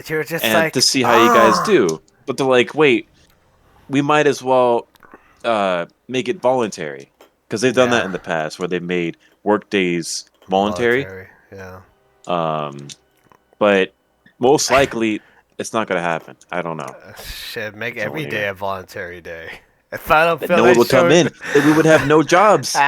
You're just and to like, see how you guys ah, do. But they're like, wait, we might as well make it voluntary because they've done that yeah, in the past where they've made work days voluntary. voluntary, yeah. Um, but most likely it's not going to happen. I don't know. Shit, make I'm telling every you. day a voluntary day. If I don't Then feel no one like would come showing, in. Then we would have no jobs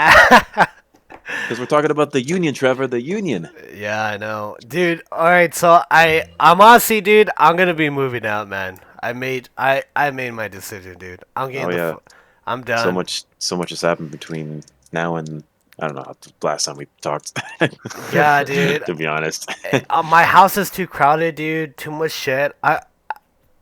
because we're talking about the union, Trevor. The union. yeah, I know, dude. All right, so I'm honestly, dude, I'm gonna be moving out, man. I made my decision, dude. I'm Oh getting yeah. I'm So done. much. So much has happened between now and I don't know. The last time we talked. Yeah, dude. To be honest. My house is too crowded, dude. Too much shit.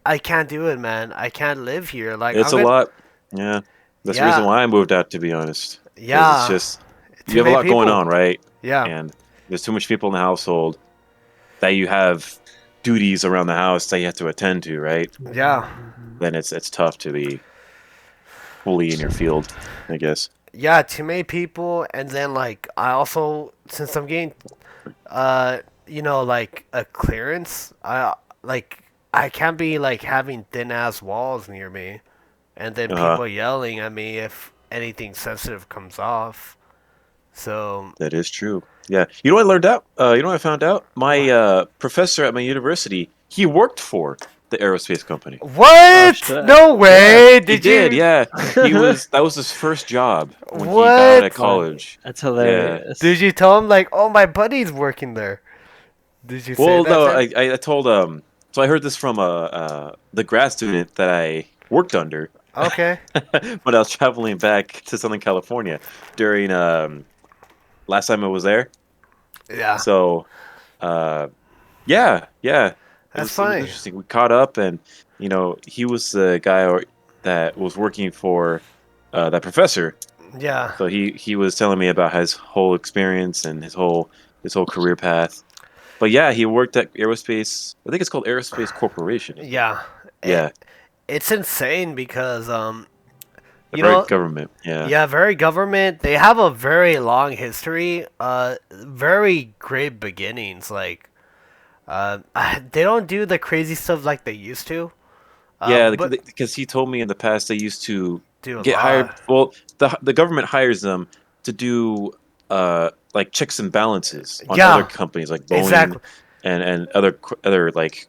I can't do it, man. I can't live here. Like It's I'm a gonna. lot. Yeah. That's the reason Yeah, why I moved out, to be honest. Because it's yeah. just, you Too have a many lot going people. on, right? Yeah, And there's too much people in the household that you have duties around the house that you have to attend to, right? yeah, Then it's tough to be fully in your field, I guess. yeah. Too many people, and then like I also since I'm getting uh like a clearance, I can't be like having thin ass walls near me, and then Uh, people yelling at me if anything sensitive comes off. So that is true. Yeah. You know what I learned out? You know what I found out? My what? professor at my university, he worked for the aerospace company. Oh What? shit. No Yeah, way! he Did did. you? Yeah, he was. That was his first job when he got out of What? Like, college. that's Yeah. Did hilarious. you tell him like, oh, my buddy's working there? Did you say Well, that no, to him? I told so I heard this from the grad student that I worked under Okay. when I was traveling back to Southern California during last time I was there. Yeah, So yeah, yeah, that's it was funny. interesting. We caught up, and he was the guy that was working for that professor. Yeah. So he was telling me about his whole experience and his whole career path. But yeah, he worked at aerospace. I think it's called Aerospace Corporation, isn't it? Yeah. It, Yeah, it's insane because the you very know, government. Yeah. yeah, very government. They have a very long history. Very great beginnings. Like, they don't do the crazy stuff like they used to. Yeah, But because he told me in the past they used to do a get hired. lot. Well, the government hires them to do like checks and balances on other Yeah, companies like Boeing exactly. and other like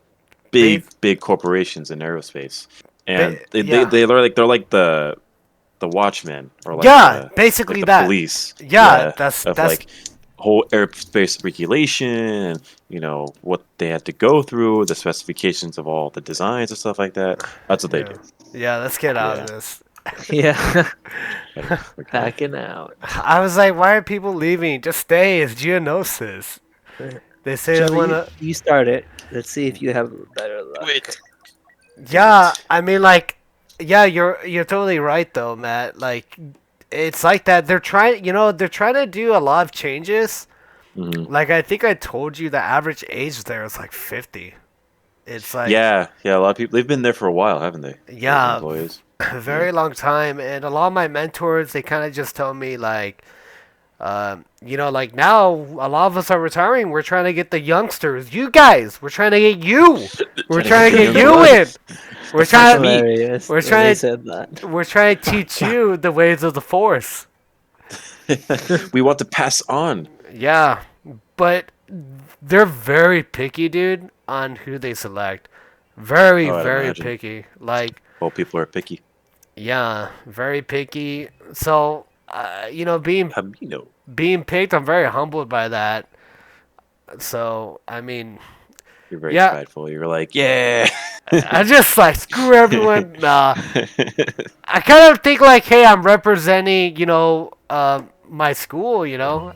Ba- big corporations in aerospace, and yeah. they're like the watchmen or Yeah, like basically the that. police, Yeah, yeah, of that's like whole airspace regulation and what they had to go through, the specifications of all the designs and stuff like that. That's what they yeah. do. Yeah, let's get out of Yeah. this. Yeah. Okay. Packing out. I was like, why are people leaving? Just stay. It's geonosis. They say they Joey, you, wanna. you start it. Let's see if you have better luck. Quit. Yeah, Quit. I mean, like, yeah, you're totally right though, Matt. Like, it's like that. They're trying to do a lot of changes. Hmm. Like, I think I told you the average age there is like 50. It's like, Yeah. A lot of people they've been there for a while, haven't they? Those yeah, employees. Yeah. very long time. And a lot of my mentors, they kind of just tell me like, like now a lot of us are retiring. We're trying to get the youngsters, you guys. We're trying to get you. We're Trying to get trying the to get young you blood, in. the We're fresh trying. meat. Hilarious We're when they trying to. said that. We're trying to teach you the ways of the force. We want to pass on. Yeah, but they're very picky, dude, on who they select. Very, Oh, I'd very imagine. picky. Like, Well, people are picky. yeah, very picky. So, Camino. being picked, I'm very humbled by that. So, I mean, You're very yeah, prideful. You're like, yeah. I just like screw everyone. Nah, I kind of think like, hey, I'm representing, my school.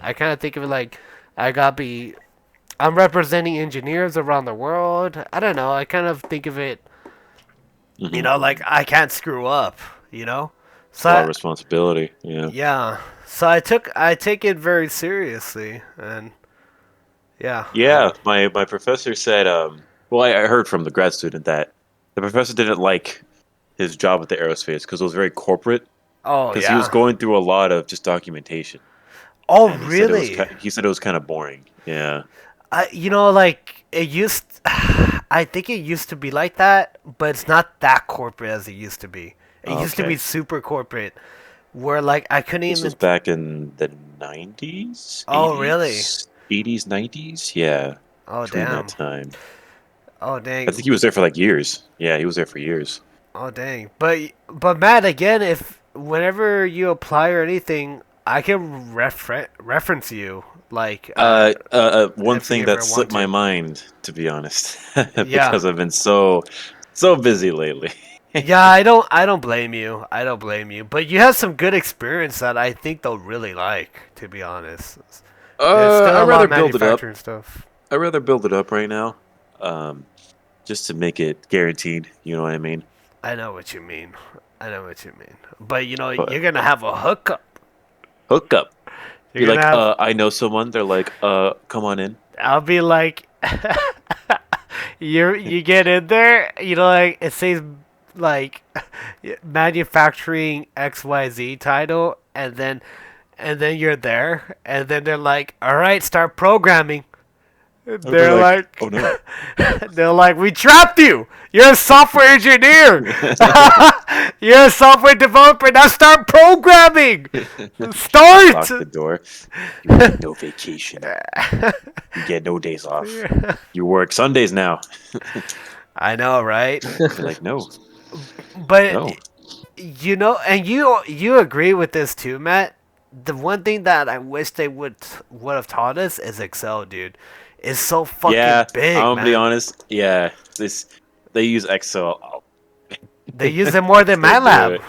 I kind of think of it like I gotta be. I'm representing engineers around the world. I don't know. I kind of think of it, Hmm. like I can't screw up. It's So a lot of responsibility. Yeah. yeah. So I take it very seriously, and yeah. Yeah. My professor said, well, I heard from the grad student that the professor didn't like his job at the aerospace because it was very corporate. Oh Because he was yeah. going through a lot of just documentation, Oh and really? he said it was kind of boring. Yeah. Like it used. I think it used to be like that, but it's not that corporate as it used to be. It used to be Okay. super corporate, where like I couldn't This was even. back in the 90s, Oh really? 80s, 90s. Yeah, Oh between that damn. time. Oh I think dang. he was there for like years. Yeah, he was there for years. Oh dang. But Matt, again, if whenever you apply or anything, I can reference you. Like One if you thing ever that want slipped my to. mind, to be honest, Yeah. because I've been so busy lately. Yeah, I don't blame you. I don't blame you. But you have some good experience that I think they'll really like, to be honest. There's done I'd a lot rather of build it up. manufacturing stuff. I'd rather build it up right now, um, just to make it guaranteed. You know what I mean? I know what you mean. I know what you mean. But But you're gonna have a hookup. hook up. Be You're gonna like, have. I know someone. They're like, come on in. I'll be like, you get in there. Like it says like manufacturing XYZ title, and then you're there, and then they're like, all right, start programming. I'd be They're like, like, oh no. they're like, we trapped you. You're a software engineer. You're a software developer. Now start programming. Start. Lock the door. You get no vacation. You get no days off. You work Sundays now. I know, right? Be like, no, But no. and you agree with this too, Matt. The one thing that I wish they would have taught us is Excel, dude. It's so fucking Yeah, big, I'm gonna be man. honest. Yeah, this they use Excel. They use it more than They do MATLAB.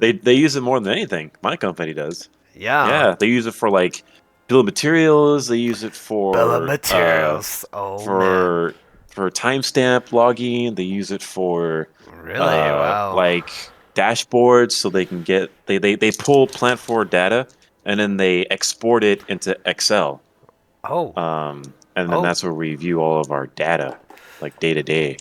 it. They use it more than anything. My company does. Yeah. Yeah, they use it for like bill of materials. They use it Bill of for materials. Oh man. for timestamp logging. They use it for Really? Wow. like dashboards, so they can get they pull plant forward data and then they export it into Excel. Oh. And then Oh. that's where we view all of our data, like day to day.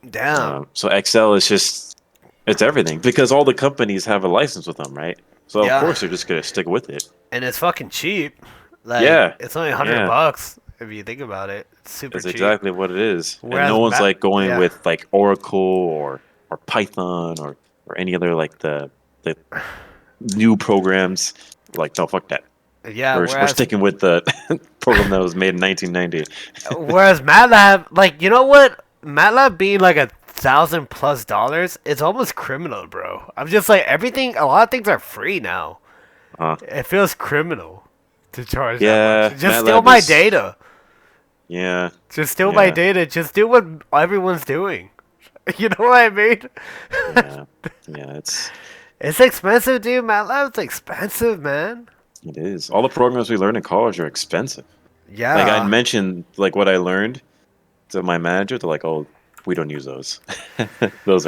Damn. So Excel is just it's everything because all the companies have a license with them, right? So of Yeah. course they're just gonna stick with it. And it's fucking cheap. Like Yeah, it's only 100 yeah, bucks if you think about it. It's super that's cheap. exactly what it is. And Whereas no one's like going yeah. with like Oracle or Python or any other like the new programs. Like no, fuck that. Yeah, We're sticking with the program that was made in 1990. whereas MATLAB, like you know what, MATLAB being like $1,000+ it's almost criminal, bro. I'm just like everything. A lot of things are free now. Uh, It feels criminal to charge yeah, that much. Just steal MATLAB my is data. yeah, Just steal my yeah, data. Just do what everyone's doing. You know what I mean? yeah, yeah. It's expensive, dude. MATLAB's expensive, man. It is. All the programs we learn in college are expensive. Like I Yeah. mentioned, like what I learned to my manager, they're like, "Oh, we don't use those. Those